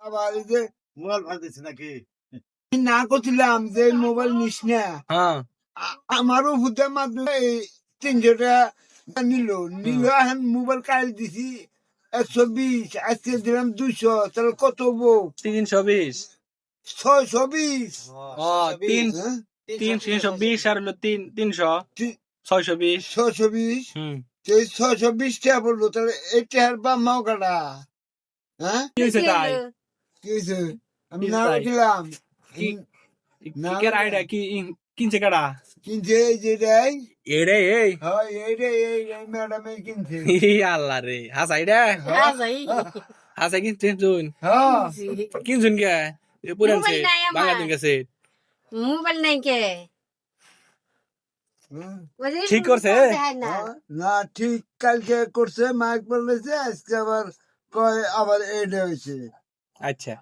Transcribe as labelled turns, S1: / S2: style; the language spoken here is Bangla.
S1: আবার এই যে
S2: মোবাইল ফালতেছে নাকি?
S1: আমি না করছিলাম যে মোবাইল নিস না,
S3: হ্যাঁ
S1: আমারও হুদার মাধ্যমে 300 টাকা নিল এখন মোবাইল কাল দিছি 120, আজকে দিলাম 200, তাহলে কত বউ?
S3: 320
S1: 620।
S3: ও 3
S1: হ্যাঁ
S3: 320 আর হলো 300 620
S1: 620,
S3: হুম
S1: সেই 620 টাকা পড়লো, তাহলে এই টাকার বা মাও কাটা। হ্যাঁ
S3: কি হয়েছে তাই
S1: কি হয়েছে? আমি
S3: কি
S1: না
S3: তাই?
S1: করছিলাম,
S3: কি
S1: না
S3: কি কেরা এটা কি কিনছে কেডা
S1: কিনছে এই যেটাই,
S3: এরে এই
S1: হয় এইটাই, এই ম্যাডামে কিনছে।
S3: আল্লাহ রে হাসাই রে হাসাই কিনছে শুন
S1: হ্যাঁ
S3: কিনছুন কে পুরানছে
S4: মোবাইল নাই আমার।
S3: বাংলা দিন গেছে
S4: মোবাইল নাই কে
S3: ঠিক করছে?
S1: না ঠিক কালকে করছে, মাইক বলেছে, আজকে আবার কয় আবার এইটা হয়েছে।
S3: আচ্ছা